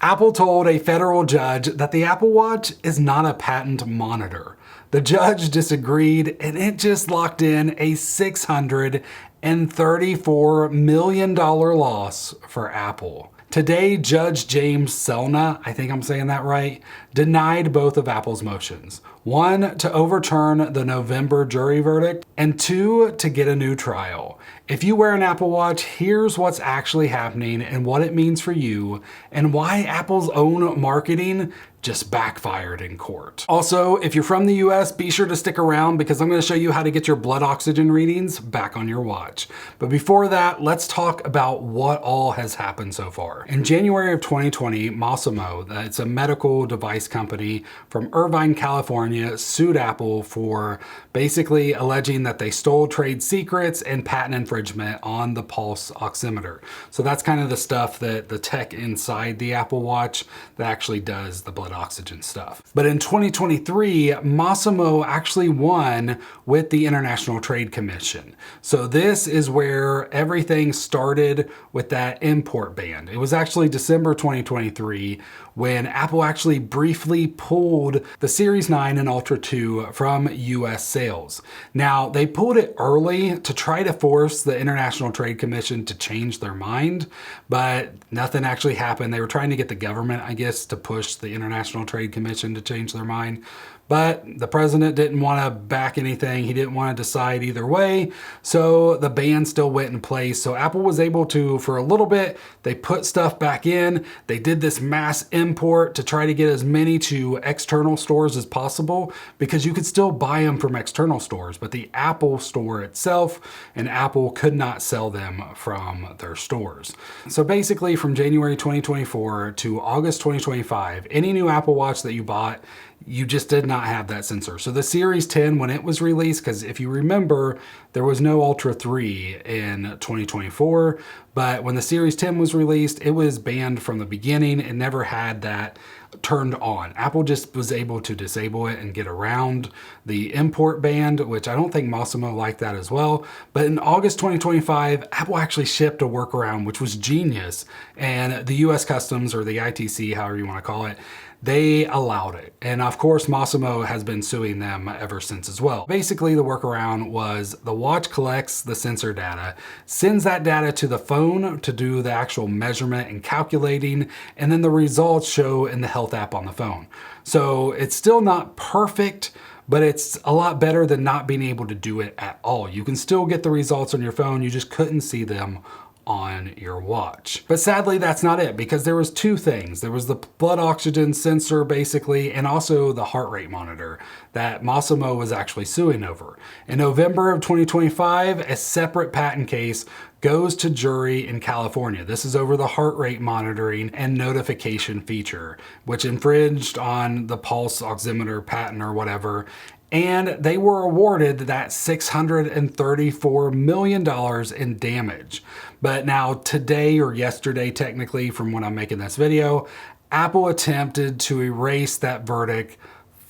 Apple told a federal judge that the Apple Watch is not a patent monitor. The judge disagreed, and it just locked in a $634 million loss for Apple. Today, Judge James Selna, I think I'm saying that right, denied both of Apple's motions. One, to overturn the November jury verdict, and two, to get a new trial. If you wear an Apple Watch, here's what's actually happening and what it means for you, and why Apple's own marketing just backfired in court. Also, if you're from the US, be sure to stick around because I'm going to show you how to get your blood oxygen readings back on your watch. But before that, let's talk about what all has happened so far. In January of 2020, Masimo, that's a medical device company from Irvine, California, sued Apple for basically alleging that they stole trade secrets and patent infringement on the pulse oximeter. So that's kind of the stuff that the tech inside the Apple Watch that actually does the blood oxygen stuff. But in 2023, Masimo actually won with the International Trade Commission. So this is where everything started with that import ban. It was actually December 2023 when Apple actually briefly pulled the Series 9 and Ultra 2 from US sales. Now, they pulled it early to try to force the International Trade Commission to change their mind, but nothing actually happened. They were trying to get the government, I guess, to push the International Trade Commission to change their mind. But the president didn't want to back anything. He didn't want to decide either way. So the ban still went in place. So Apple was able to, for a little bit, they put stuff back in. They did this mass import to try to get as many to external stores as possible because you could still buy them from external stores, but the Apple store itself and Apple could not sell them from their stores. So basically from January 2024 to August 2025, any new Apple Watch that you bought, you just did not have that sensor. So the Series 10, when it was released, because if you remember, there was no Ultra 3 in 2024, but when the Series 10 was released, it was banned from the beginning. It never had that turned on. Apple just was able to disable it and get around the import ban, which I don't think Masimo liked that as well. But in August 2025, Apple actually shipped a workaround, which was genius. And the US Customs, or the ITC, however you want to call it, they allowed it. And of course, Masimo has been suing them ever since as well. Basically, the workaround was the watch collects the sensor data, sends that data to the phone to do the actual measurement and calculating, and then the results show in the health app on the phone. So it's still not perfect, but it's a lot better than not being able to do it at all. You can still get the results on your phone, you just couldn't see them on your watch. But sadly, that's not it, because there was two things. There was the blood oxygen sensor, basically, and also the heart rate monitor that Masimo was actually suing over. In November of 2025, a separate patent case goes to jury in California. This is over the heart rate monitoring and notification feature, which infringed on the pulse oximeter patent or whatever. And they were awarded that $634 million in damage. But now today, or yesterday technically from when I'm making this video, Apple attempted to erase that verdict,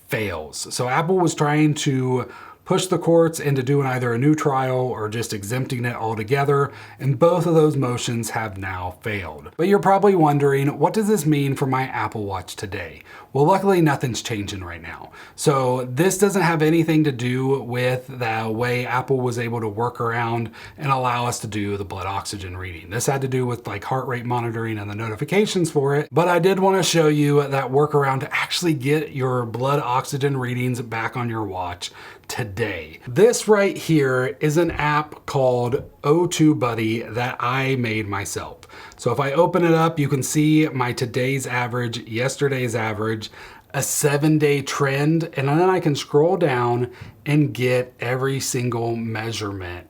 fails. So Apple was trying to push the courts into doing either a new trial or just exempting it altogether, and both of those motions have now failed. But you're probably wondering, what does this mean for my Apple Watch today? Well, luckily nothing's changing right now. So this doesn't have anything to do with the way Apple was able to work around and allow us to do the blood oxygen reading. This had to do with like heart rate monitoring and the notifications for it. But I did want to show you that workaround to actually get your blood oxygen readings back on your watch today. This right here is an app called O2 Buddy that I made myself. So if I open it up, you can see my today's average, yesterday's average, a 7-day trend, and then I can scroll down and get every single measurement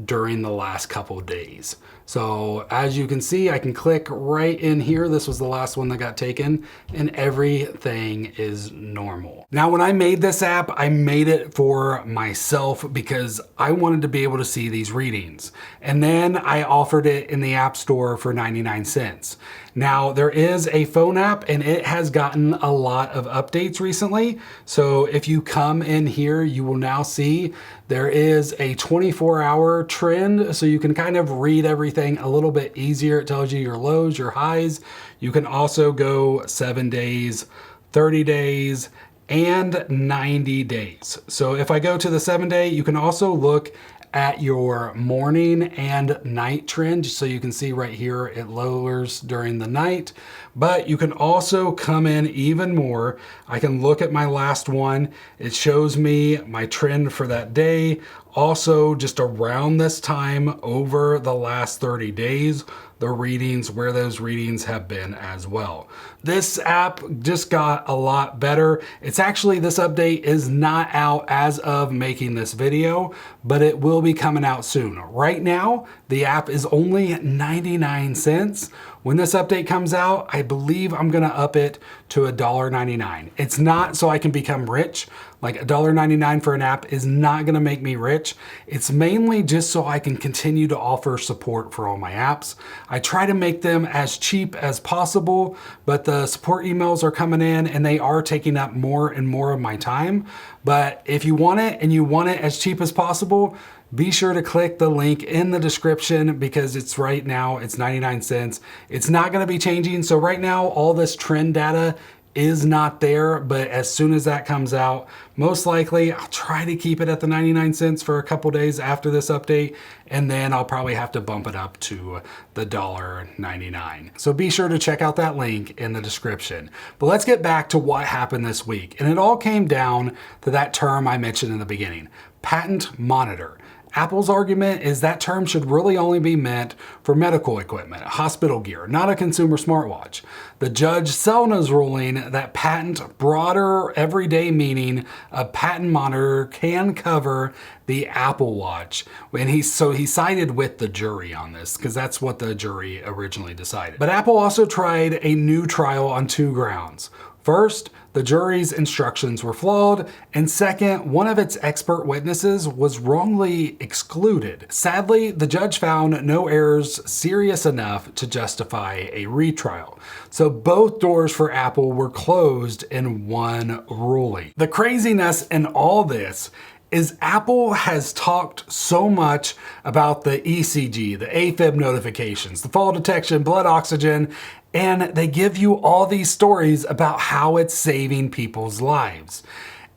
during the last couple of days. So as you can see, I can click right in here. This was the last one that got taken, and everything is normal. Now, when I made this app, I made it for myself because I wanted to be able to see these readings. And then I offered it in the App Store for 99 cents. Now, there is a phone app and it has gotten a lot of updates recently. So if you come in here, you will now see there is a 24-hour trend. So you can kind of read everything everything a little bit easier. It tells you your lows, your highs. You can also go 7 days, 30 days, and 90 days. So if I go to the 7-day, you can also look at your morning and night trend. So you can see right here, it lowers during the night, but you can also come in even more. I can look at my last one. It shows me my trend for that day. Also just around this time over the last 30 days, the readings, where those readings have been as well. This app just got a lot better. It's actually, this update is not out as of making this video, but it will be coming out soon. Right now, the app is only 99 cents. When this update comes out, I believe I'm gonna up it to $1.99. It's not so I can become rich. Like $1.99 for an app is not gonna make me rich. It's mainly just so I can continue to offer support for all my apps. I try to make them as cheap as possible, but the support emails are coming in and they are taking up more and more of my time. But if you want it and you want it as cheap as possible, be sure to click the link in the description because it's right now, it's 99 cents. It's not gonna be changing. So right now, all this trend data is not there, but as soon as that comes out, most likely I'll try to keep it at the 99 cents for a couple days after this update, and then I'll probably have to bump it up to the $1.99. So be sure to check out that link in the description. But let's get back to what happened this week. And it all came down to that term I mentioned in the beginning, patent monitor. Apple's argument is that term should really only be meant for medical equipment, hospital gear, not a consumer smartwatch. The Judge Selna's ruling that patent broader everyday meaning of patent monitor can cover the Apple Watch. And he sided with the jury on this because that's what the jury originally decided. But Apple also tried a new trial on 2 grounds. First, the jury's instructions were flawed, and second, one of its expert witnesses was wrongly excluded. Sadly, the judge found no errors serious enough to justify a retrial. So both doors for Apple were closed in one ruling. The craziness in all this is Apple has talked so much about the ECG, the AFib notifications, the fall detection, blood oxygen, and they give you all these stories about how it's saving people's lives.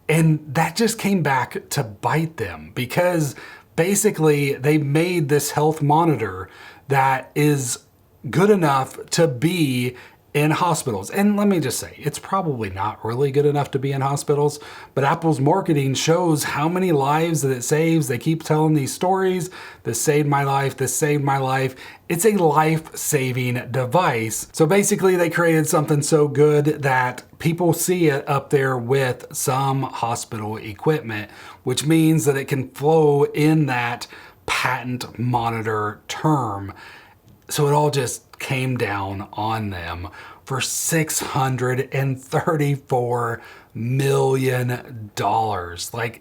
And that just came back to bite them because basically they made this health monitor that is good enough to be in hospitals. And let me just say, it's probably not really good enough to be in hospitals, but Apple's marketing shows how many lives that it saves. They keep telling these stories. This saved my life. This saved my life. It's a life-saving device. So basically they created something so good that people see it up there with some hospital equipment, which means that it can flow in that patent monitor term. So it all just came down on them for $634 million. Like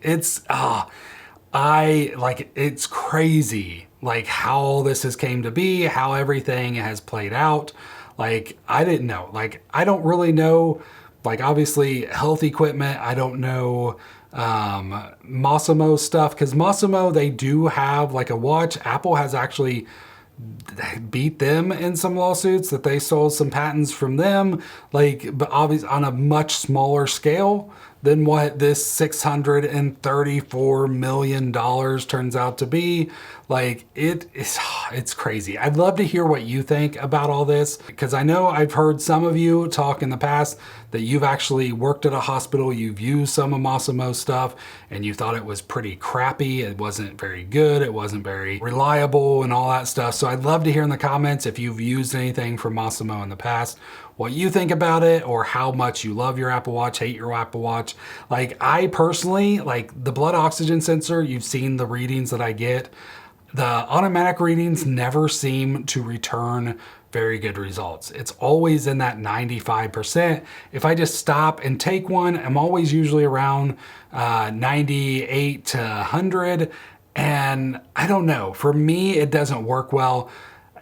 it's crazy, like how this has came to be, how everything has played out. Like, I didn't know, like, I don't really know, like obviously health equipment, I don't know Masimo stuff, because Masimo, they do have like a watch. Apple has actually beat them in some lawsuits that they stole some patents from them, like, but obviously on a much smaller scale than what this $634 million turns out to be. Like, it's crazy. I'd love to hear what you think about all this, because I know I've heard some of you talk in the past that you've actually worked at a hospital, you've used some of Masimo stuff, and you thought it was pretty crappy, it wasn't very good, it wasn't very reliable and all that stuff. So I'd love to hear in the comments if you've used anything from Masimo in the past, what you think about it, or how much you love your Apple Watch, hate your Apple Watch. Like, I personally, like the blood oxygen sensor, you've seen the readings that I get. The automatic readings never seem to return very good results. It's always in that 95%. If I just stop and take one, I'm always usually around 98 to 100. And I don't know, for me, it doesn't work well.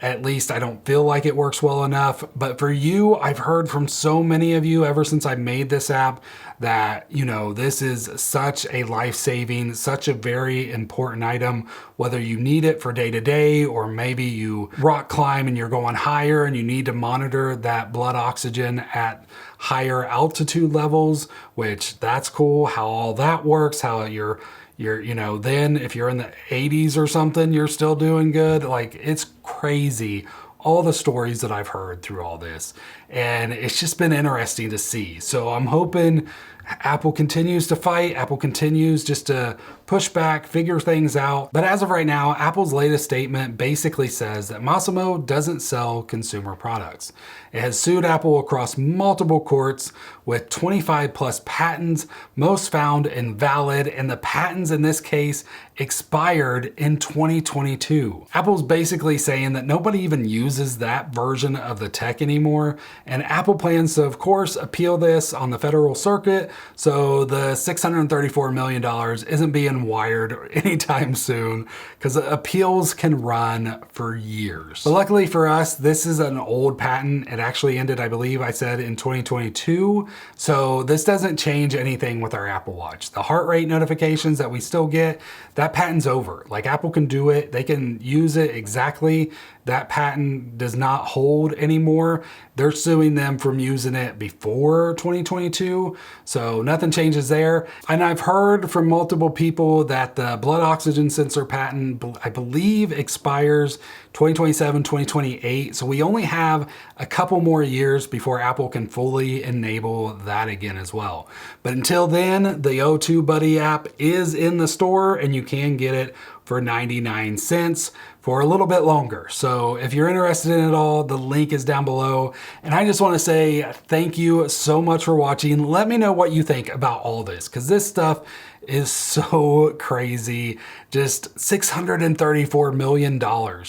At least I don't feel like it works well enough. But for you, I've heard from so many of you ever since I made this app that, you know, this is such a life-saving, such a very important item, whether you need it for day to day, or maybe you rock climb and you're going higher and you need to monitor that blood oxygen at higher altitude levels, which that's cool how all that works, how you're, you know, then if you're in the 80s or something, you're still doing good. Like, it's crazy, all the stories that I've heard through all this. And it's just been interesting to see. So I'm hoping Apple continues to fight. Apple continues just to push back, figure things out. But as of right now, Apple's latest statement basically says that Masimo doesn't sell consumer products. It has sued Apple across multiple courts with 25 plus patents, most found invalid, and the patents in this case expired in 2022. Apple's basically saying that nobody even uses that version of the tech anymore, and Apple plans to, of course, appeal this on the federal circuit, so the $634 million isn't being wired anytime soon, because appeals can run for years. But luckily for us, this is an old patent. It actually ended, I believe I said, in 2022, so this doesn't change anything with our Apple Watch. The heart rate notifications that we still get, that patent's over. Like, Apple can do it, they can use it exactly. That patent does not hold anymore. They're suing them from using it before 2022, so nothing changes there. And I've heard from multiple people that the blood oxygen sensor patent, I believe, expires 2027, 2028. So we only have a couple more years before Apple can fully enable that again as well. But until then, the O2 Buddy app is in the store and you can get it for 99 cents for a little bit longer. So if you're interested in it all, the link is down below. And I just want to say thank you so much for watching. Let me know what you think about all this, because this stuff is so crazy. Just $634 million.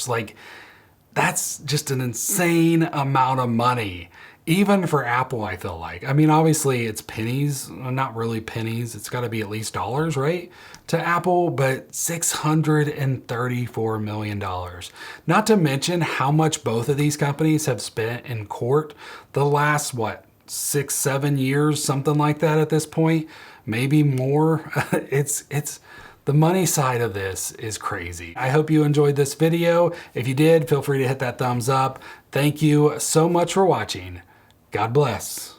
Like, that's just an insane amount of money. Even for Apple, I feel like. I mean, obviously it's pennies, not really pennies. It's gotta be at least dollars, right? To Apple, but $634 million. Not to mention how much both of these companies have spent in court the last, what, 6-7 years, something like that at this point, maybe more. It's the money side of this is crazy. I hope you enjoyed this video. If you did, feel free to hit that thumbs up. Thank you so much for watching. God bless.